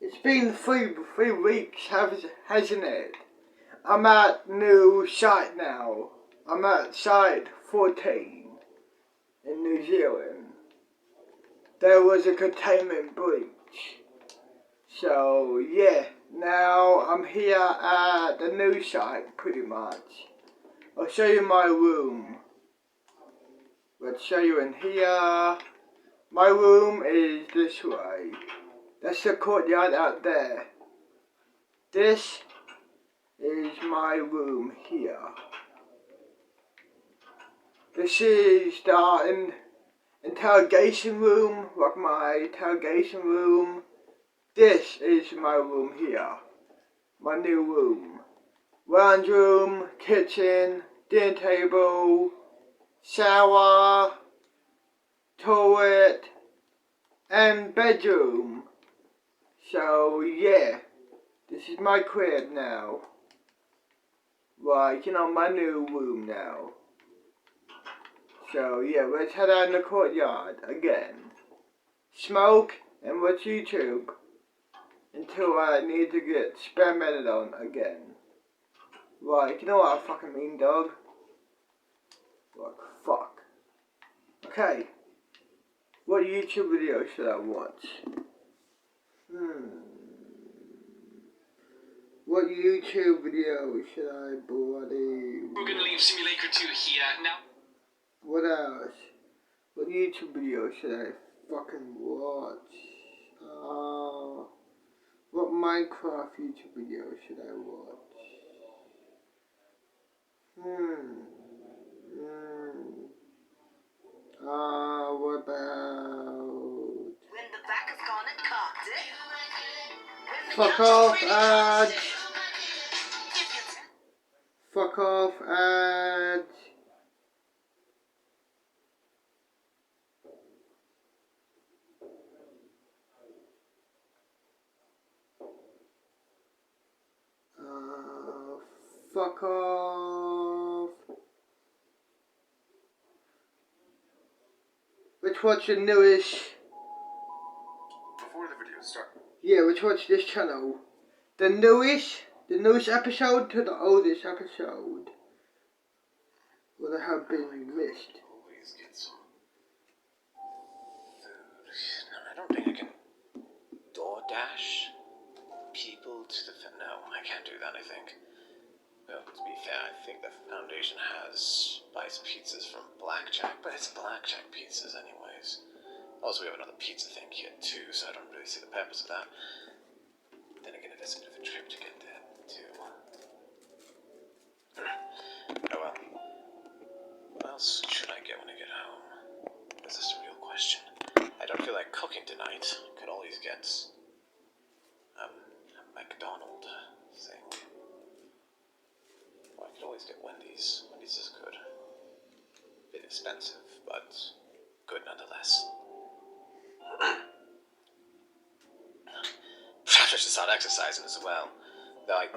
It's been three weeks, hasn't it? I'm at new site now. I'm at site 14 in New Zealand. There was a containment breach. So yeah, now I'm here at the new site pretty much. I'll show you my room. Let's show you in here. My room is this way. That's the courtyard out there. This is my room here. This is the interrogation room, like my interrogation room. This is my room here. My new room. Lounge room, kitchen, dinner table, shower, toilet, and bedroom. So yeah, this is my crib now. Like, my new room now. So yeah, let's head out in the courtyard again. Smoke and watch YouTube until I need to get experimented on again. Like, you know what I fucking mean, dog? Like, fuck. Okay. What YouTube video should I watch? What YouTube video should I bloody... We're gonna leave Simulator 2 here now. What else? What YouTube video should I fucking watch? What Minecraft YouTube video should I watch? What about... When the back has gone and cocked it. Fuck off, ads! Fuck off, ads! Fuck off. Let's watch the newest. Before the video starts. Yeah, let's watch this channel. The newest episode to the oldest episode would have been missed. Always get some food. No, I don't think I can DoorDash people to the... No, I can't do that, I think. Well, to be fair, I think the Foundation buys pizzas from Blackjack, but it's Blackjack pizzas anyways. Also, we have another pizza thing here too, so I don't really see the purpose of that. Then again, it is a bit of a trip to get there too. Oh well. What else should I get when I get home? Is this a real question? I don't feel like cooking tonight. Could always get a McDonald's thing. Or I could always get Wendy's. Wendy's is good. Bit expensive, but good nonetheless. Perhaps I should start exercising as well. Though I...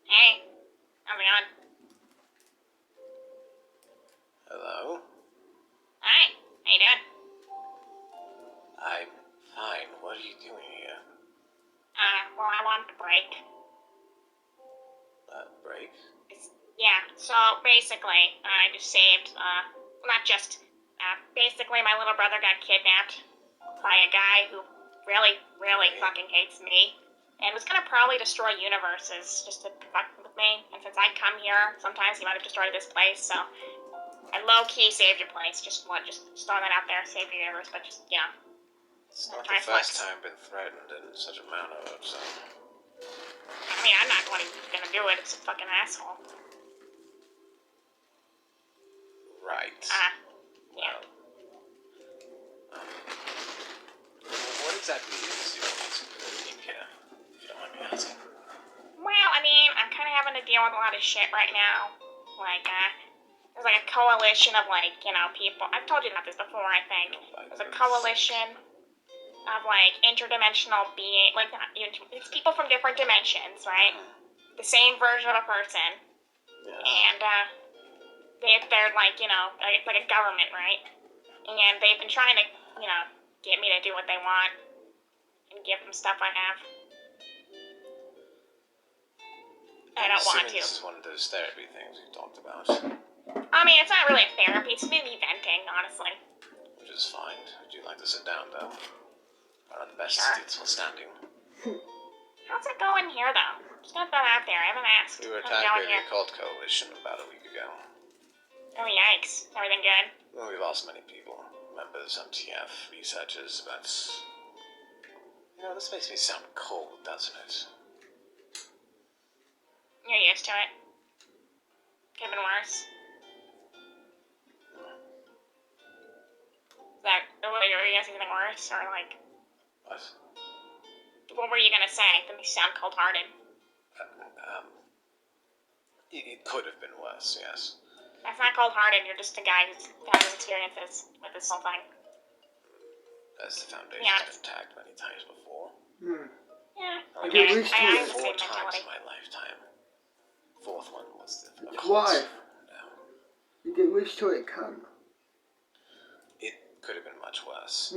Hey, how's it going? Hello? Hi, how you doing? I'm fine. What are you doing here? Well, I want to break. Break? Yeah, so basically, I just saved, basically my little brother got kidnapped by a guy who really, really fucking hates me, and was gonna probably destroy universes just to fuck with me, and since I come here, sometimes he might have destroyed this place, so I low-key saved your place, just throw that out there, save your universe, but just, It's not the first time I've been threatened in such a manner, so... I mean, I'm not gonna do it, it's a fucking asshole. Right. Yeah. What exactly is your team here, if you don't mind me asking? Well, I mean, I'm kind of having to deal with a lot of shit right now. Like, there's like a coalition of people. I've told you about this before, I think. There's a coalition of interdimensional it's people from different dimensions, right? The same version of a person. Yeah. And they're like, like a government, right? And they've been trying to, get me to do what they want and give them stuff I have. I don't want to. This is one of those therapy things we talked about. I mean, it's not really a therapy, it's maybe venting, honestly. Which is fine. Would you like to sit down, though? Are the best Sure. seats for standing. How's it going here, though? Just gonna throw it out there, I haven't asked. We were How's it attacked by going the here? occult coalition about a week ago. Oh, yikes. Everything good? Well, we lost many people. Members, MTF, researchers, but... this makes me sound cold, doesn't it? You're used to it. Could've been worse. Were you gonna say something worse, or like... What? What were you gonna say? That makes you sound cold-hearted. It could have been worse, yes. That's not cold-hearted, you're just a guy who's had his experiences with this whole thing. As the Foundation Yeah. has been attacked many times before. Yeah, I get I used to have it. the 4 same times mentality. in my lifetime. 4th one was the It's occult. life. No. You get used to it, cunt. It could have been much worse.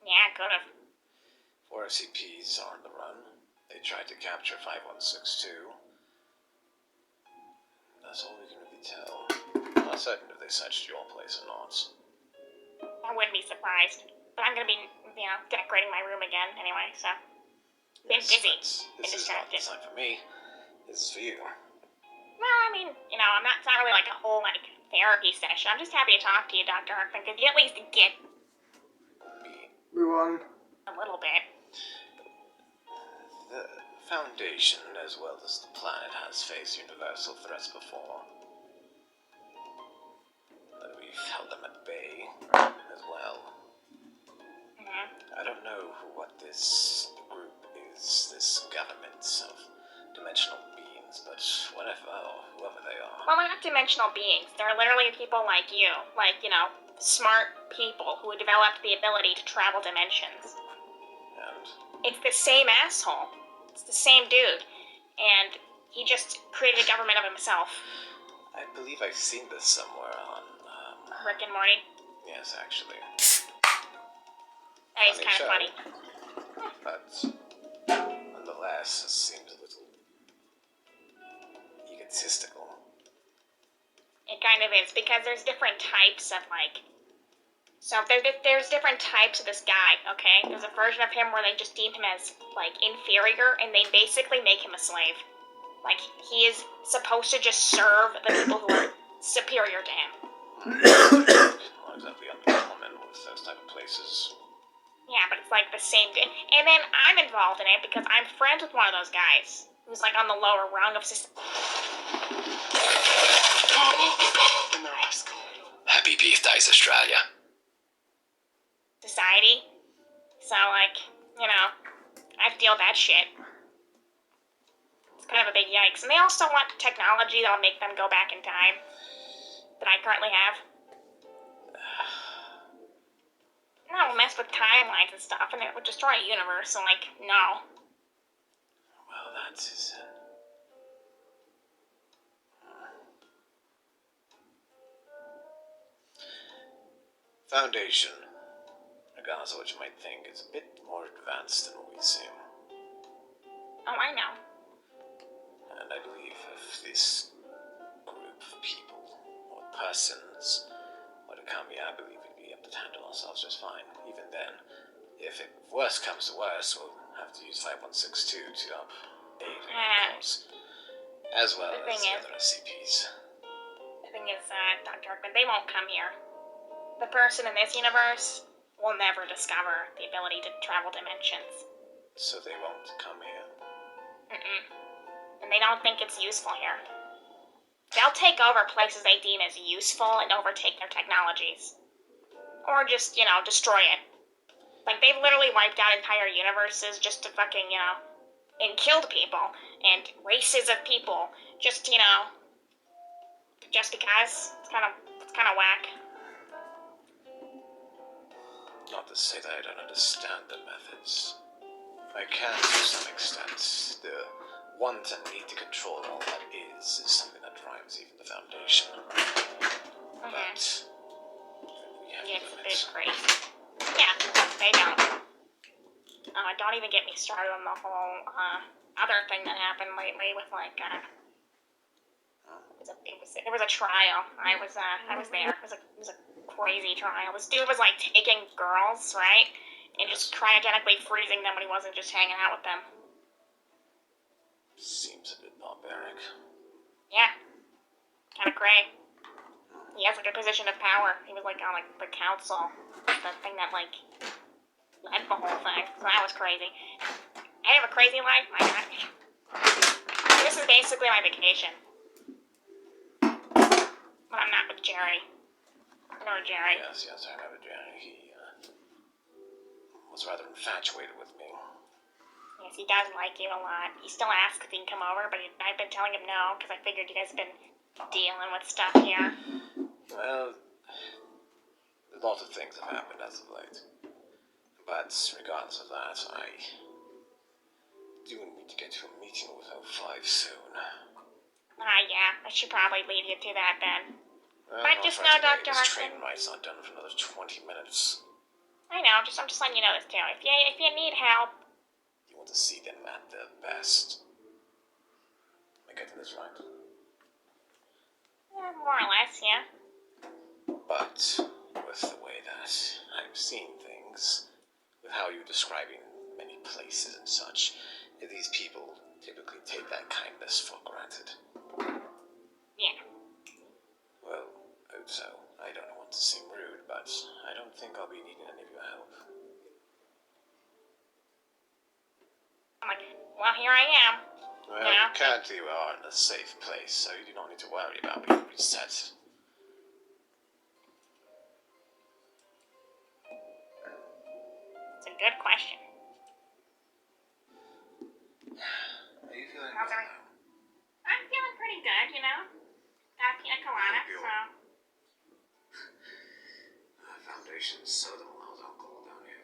Yeah, could've. 4 SCPs are on the run. They tried to capture 5162. That's all we can really tell. I'm not certain if they searched your place or not. I wouldn't be surprised. But I'm gonna be, decorating my room again anyway, so. Been Yes, busy. but Been this is not distracted. designed for me. This is for you. Well, I mean, it's not really like a whole, therapy session. I'm just happy to talk to you, Dr. Hartman, because you at least get Me. We won. a little bit. The Foundation, as well as the planet, has faced universal threats before. And we've held them at bay as well. Mm-hmm. I don't know what this group is, this government of dimensional beings, but whatever, or whoever they are. Well, they're not dimensional beings. They're literally people like you. Smart people who developed the ability to travel dimensions. And It's the same asshole. It's the same dude. And he just created a government of himself. I believe I've seen this somewhere on, Rick and Morty. yes, actually. That is Funny kind of show. funny. But, nonetheless, it seems a little egotistical. It kind of is, because there's different types of, So there's different types of this guy, okay? There's a version of him where they just deem him as, inferior, and they basically make him a slave. He is supposed to just serve the people who are superior to him. Not exactly undercommon with those type of places. Yeah, but it's the same. And then I'm involved in it because I'm friends with one of those guys who's on the lower rung of system. In their high school. Happy birthdays, Australia. Society. So, I have to deal with that shit. It's kind of a big yikes. And they also want technology that'll make them go back in time that I currently have. And that'll mess with timelines and stuff, and it would destroy a universe, so, no. Well, that's his end. Foundation, regardless of what you might think, is a bit more advanced than what we seem. Oh, I know. And I believe if this group of people, or persons, were to come here, I believe we'd be able to handle ourselves just fine. Even then, if worse comes to worse, we'll have to use 5162 to aid, of course. As well The as thing the is- other SCPs. The thing is, Dr. Hartman, they won't come here. The person in this universe will never discover the ability to travel dimensions. So they won't come here. And they don't think it's useful here. They'll take over places they deem as useful and overtake their technologies. Or just, destroy it. They've literally wiped out entire universes just to fucking, and killed people. And races of people. Just, just because. It's kind of whack. Not to say that I don't understand the methods. I can to some extent. The want and need to control all that is something that drives even the Foundation. don't even get me started on the whole other thing that happened lately with like it was a trial. I was there. It was a crazy trial. This dude was like taking girls, right, and just cryogenically freezing them when he wasn't just hanging out with them. Seems a bit barbaric. Yeah, kind of cray. He has like a position of power. He was like on like the council, the thing that like led the whole thing. So that was crazy. I have a crazy life, my God. This is basically my vacation. But I'm not with Jerry. Or Jerry. Yes, I remember Jerry. He was rather infatuated with me. Yes, he does like you a lot. He still asks if he can come over, but I've been telling him no, because I figured you guys have been dealing with stuff here. Well, a lot of things have happened as of late. But regardless of that, I do need to get to a meeting with 05 soon. Yeah, I should probably leave you to that then. Well, But just know, Dr. This Hudson. train ride's not done for another 20 minutes. I know, I'm just letting you know this too. If you need help. You want to see them at their best. Am I getting this right? More or less, yeah. But with the way that I'm seeing things, with how you're describing many places and such, these people typically take that kindness for granted. Yeah. Well, so I don't want to seem rude, but I don't think I'll be needing any of your help. I'm like, well, here I am. Well, Yeah. currently you are in a safe place, so you do not need to worry about being reset. It's a good question. Are you feeling How's well everything? now? I'm feeling pretty good, you know. Got a pina colada, so. Foundation seldom allows alcohol down here.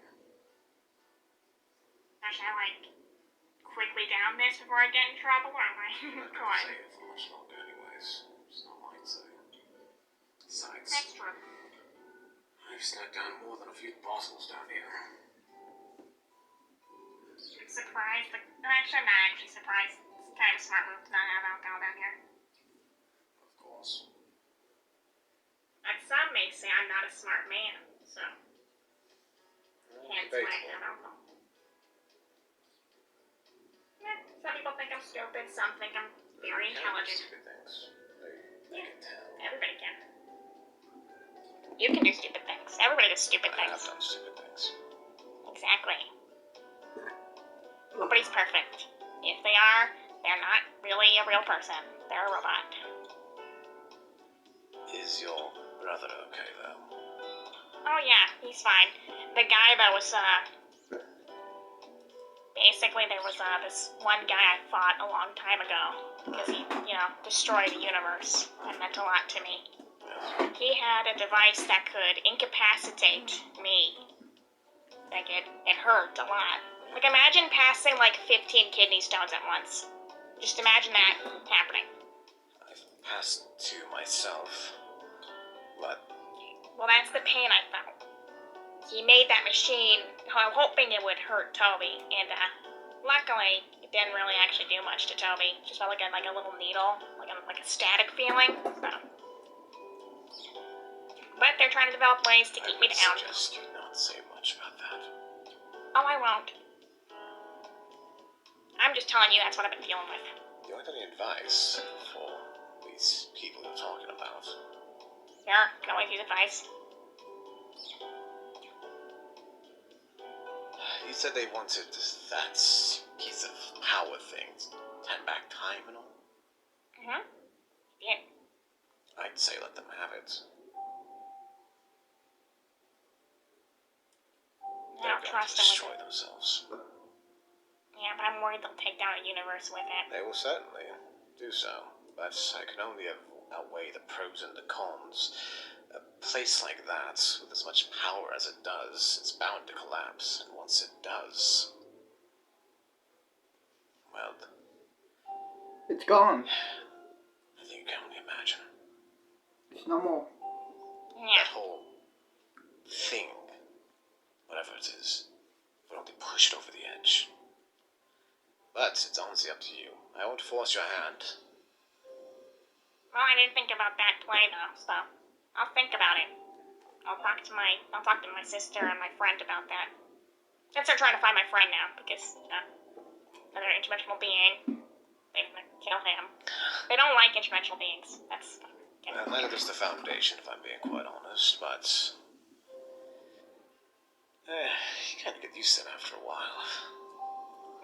Should I, like, quickly down this before I get in trouble, or am I I'm not going? saying it for much longer anyways. It's not mine, so. Besides, That's true. I've snagged down more than a few bottles down here. I'm surprised. Actually, I'm not actually surprised. It's kind of a smart move to not have alcohol down here. Of course. And some may say I'm not a smart man, so. Hence why I have alcohol. Some people think I'm stupid, some think I'm very intelligent. Stupid things. They can tell. Everybody can. You can do stupid things. Everybody does stupid I have things. done stupid things. Exactly. Nobody's perfect. If they are, they're not really a real person. They're a robot. Is your brother okay, though? Oh yeah, he's fine. The guy that was, basically there was, this one guy I fought a long time ago. Because he, destroyed the universe. That meant a lot to me. Yes. He had a device that could incapacitate me. Like, it hurt a lot. Like, imagine passing, 15 kidney stones at once. Just imagine that happening. I've passed two myself. But Well, that's the pain I felt. He made that machine, hoping it would hurt Toby, and, luckily, it didn't really actually do much to Toby. It just felt like a little needle, like a static feeling, so. But they're trying to develop ways to keep me down. I would suggest you not say much about that. Oh, I won't. I'm just telling you that's what I've been dealing with. Do you want any advice for these people you're talking about? Sure, can always use advice. You said they wanted that piece of power thing to turn back time and all? Mm-hmm. Yeah. I'd say let them have it. I don't trust them destroy with it. themselves. Yeah, but I'm worried they'll take down a universe with it. They will certainly do so, but I can only outweigh the pros and the cons. A place like that, with as much power as it does, it's bound to collapse, and once it does, well, It's gone. I think you can only imagine. It's no more. Yeah. That whole thing, whatever it is, would only push push it over the edge. But it's honestly up to you. I won't force your hand. Well, I didn't think about that play though, so I'll think about it. I'll talk to my sister and my friend about that. Since they're trying to find my friend now, because another interdimensional being, they're gonna kill him. They don't like interdimensional beings. That's Well, neither does the Foundation, if I'm being quite honest, but you kind of get used to it after a while.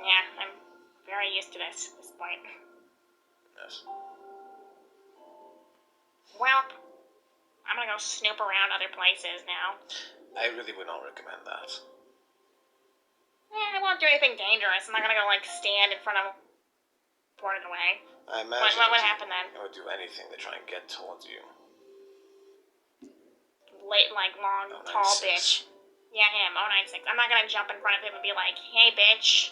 yeah, I'm very used to this at this point. Yes. Well, I'm gonna go snoop around other places now. I really would not recommend that. I won't do anything dangerous. I'm not gonna go like stand in front of port it away. I imagine What would happen then? I would do anything to try and get towards you. Late, like long, 096. tall bitch. Yeah, him. 096. I'm not gonna jump in front of him and be like, "Hey, bitch,"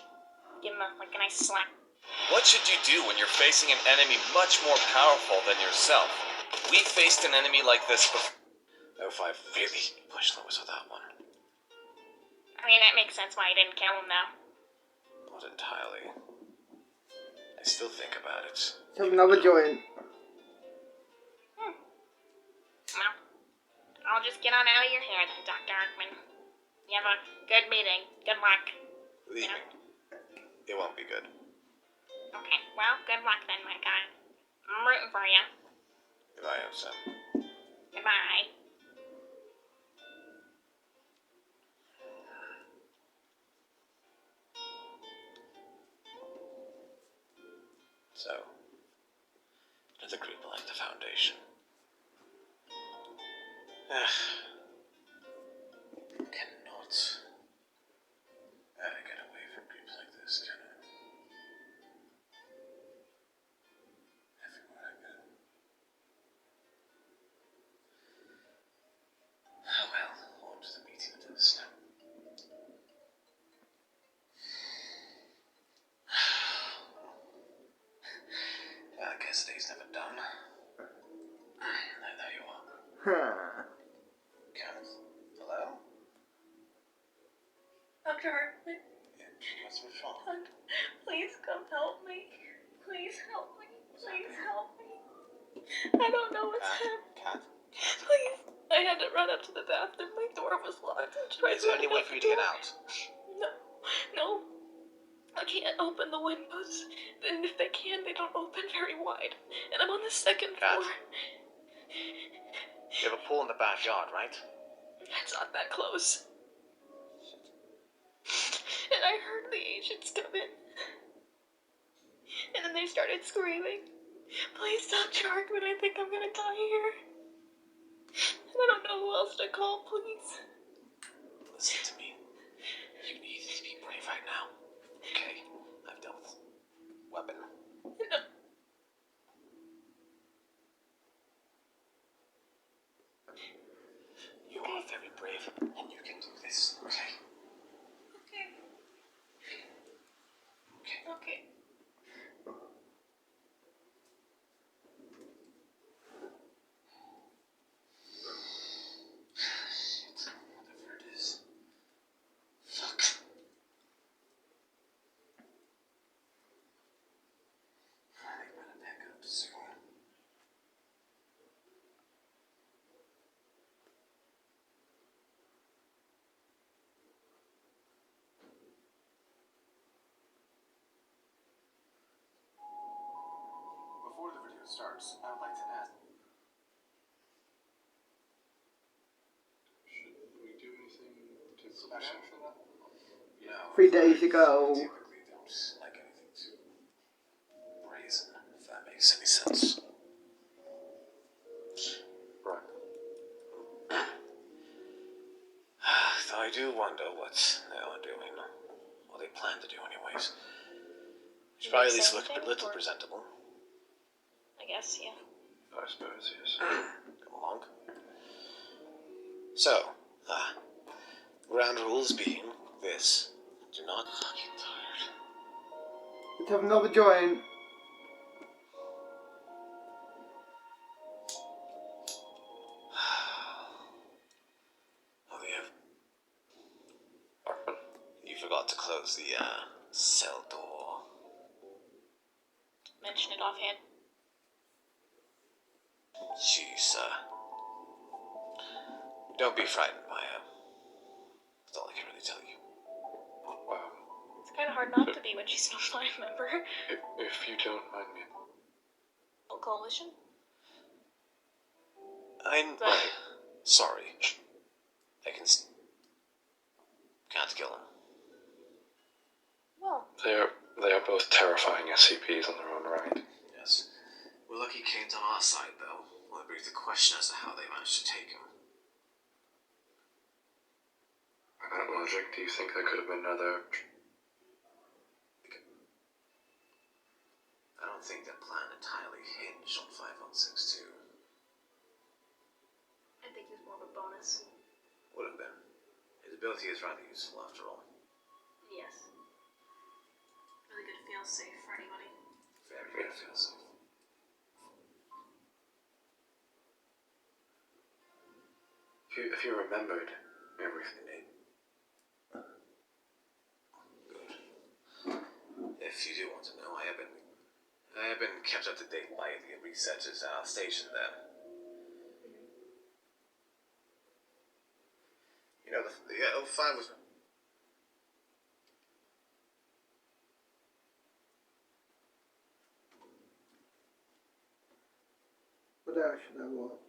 give him a nice slap. What should you do when you're facing an enemy much more powerful than yourself? We faced an enemy like this before. Oh, if I really pushed Lewis with that one. I mean, that makes sense why you didn't kill him, though. Not entirely. I still think about it. Let's have another joint. Well, I'll just get on out of your hair then, Dr. Arkman. You have a good meeting. Good luck. Believe me, it won't be good. Okay, well, good luck then, my guy. I'm rooting for you. Goodbye, Sam. Goodbye. So, another group like the Foundation. Cannot get away from groups like this, can I? Everywhere I go. Oh well, on to the meeting of this now. I guess the day's never done. There you are. Kenneth? Hello? Dr. Hartman, What's wrong? please come help me. Please help me. Please help me. I don't know what's happening. Cat? Please. I had to run up to the bathroom. My door was locked. I tried Is there running any way out for you the to get door. out? No. I can't open the windows. And if they can, they don't open very wide. And I'm on the second Cat. floor. You have a pool in the backyard, right? It's not that close. And I heard the agents come in. And then they started screaming. Please, Dr. Arkman, I think I'm gonna die here. And I don't know who else to call, please. Listen to me. You need to be brave right now. Okay? I've dealt with weapon. No. You are very brave, and you can do this, okay? Okay. Shit, whatever it is. Fuck. I better pack up soon. Before the video starts, I would like to ask... Should we do anything to prepare for that? No. 3 days ago. Typically don't like anything too brazen, if that makes any sense. Right. Though I do wonder what they are doing, or they plan to do anyways. Should probably at least look a little presentable. I guess, yeah. I suppose, yes. Come along. So, ground rules being this. Do not fucking tired. Let's have another joint. Oh, they have. You forgot forgot to close the, cell door. Mention it offhand. Jeez, don't be frightened by her. That's all I can really tell you. It's kind of hard not to be when she's not my member. If you don't mind me. Oh, coalition? I'm sorry. I can't kill him. Well, They are both terrifying SCPs on their own right. Yes. We're lucky Kane's on our side, though. Well, it brings the question as to how they managed to take him. That logic, do you think there could have been another... I don't think their plan entirely hinged on 5162. I think it's more of a bonus. Would have been. His ability is rather useful, after all. Yes. Really good feel safe for anybody. Very good, feels safe. If you remembered everything. If you do want to know, I have been kept up to date by the researchers at our station there. You know, the L5 was... What else should I watch?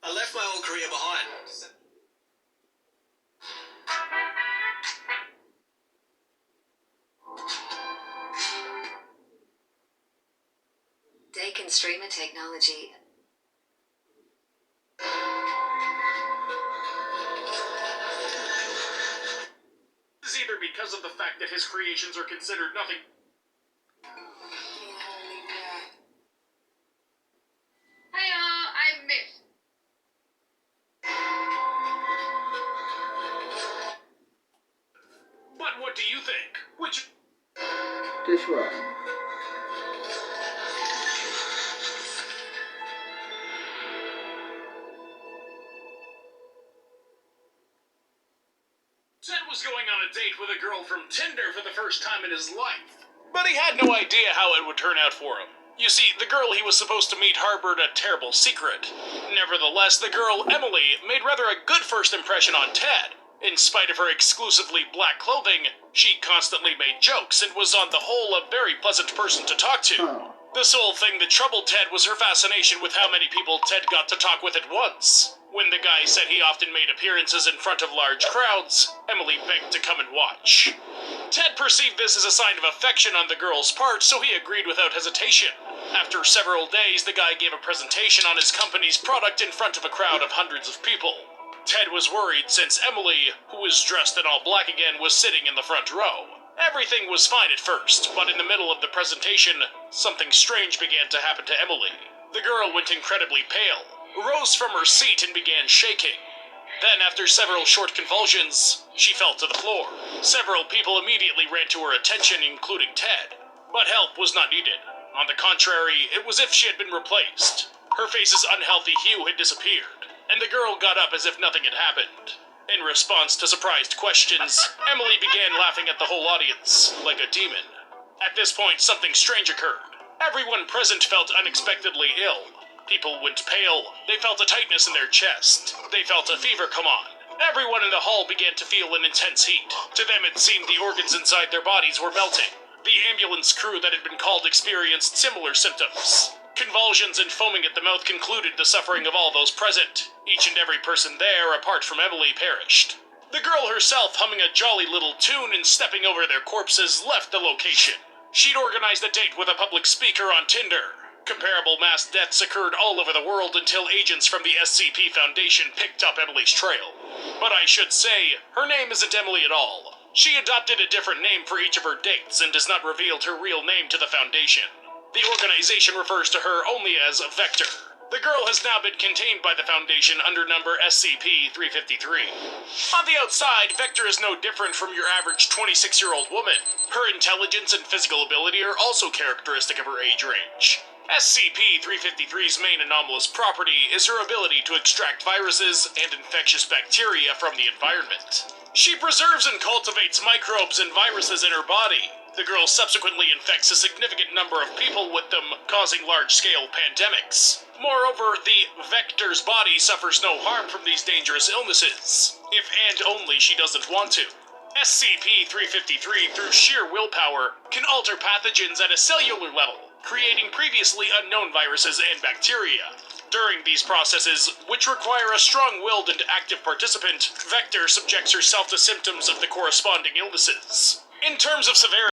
I left my old career behind. Dakin streamer technology. This is either because of the fact that his creations are considered nothing. Hiya, I'm Miss. But what do you think? Which... This one. Ted was going on a date with a girl from Tinder for the first time in his life. But he had no idea how it would turn out for him. You see, the girl he was supposed to meet harbored a terrible secret. Nevertheless, the girl, Emily, made rather a good first impression on Ted. In spite of her exclusively black clothing, she constantly made jokes and was on the whole a very pleasant person to talk to. Oh. The sole thing that troubled Ted was her fascination with how many people Ted got to talk with at once. When the guy said he often made appearances in front of large crowds, Emily begged to come and watch. Ted perceived this as a sign of affection on the girl's part, so he agreed without hesitation. After several days, the guy gave a presentation on his company's product in front of a crowd of hundreds of people. Ted was worried since Emily, who was dressed in all black again, was sitting in the front row. Everything was fine at first, but in the middle of the presentation, something strange began to happen to Emily. The girl went incredibly pale, rose from her seat and began shaking. Then, after several short convulsions, she fell to the floor. Several people immediately ran to her attention, including Ted. But help was not needed. On the contrary, it was as if she had been replaced. Her face's unhealthy hue had disappeared, and the girl got up as if nothing had happened. In response to surprised questions, Emily began laughing at the whole audience, like a demon. At this point, something strange occurred. Everyone present felt unexpectedly ill. People went pale. They felt a tightness in their chest. They felt a fever come on. Everyone in the hall began to feel an intense heat. To them, it seemed the organs inside their bodies were melting. The ambulance crew that had been called experienced similar symptoms. Convulsions and foaming at the mouth concluded the suffering of all those present. Each and every person there, apart from Emily, perished. The girl herself, humming a jolly little tune and stepping over their corpses, left the location. She'd organized a date with a public speaker on Tinder. Comparable mass deaths occurred all over the world until agents from the SCP Foundation picked up Emily's trail. But I should say, her name isn't Emily at all. She adopted a different name for each of her dates and has not revealed her real name to the Foundation. The organization refers to her only as Vector. The girl has now been contained by the Foundation under number SCP-353. On the outside, Vector is no different from your average 26-year-old woman. Her intelligence and physical ability are also characteristic of her age range. SCP-353's main anomalous property is her ability to extract viruses and infectious bacteria from the environment. She preserves and cultivates microbes and viruses in her body. The girl subsequently infects a significant number of people with them, causing large-scale pandemics. Moreover, the Vector's body suffers no harm from these dangerous illnesses, if and only she doesn't want to. SCP-353, through sheer willpower, can alter pathogens at a cellular level, creating previously unknown viruses and bacteria. During these processes, which require a strong-willed and active participant, Vector subjects herself to symptoms of the corresponding illnesses. In terms of severity,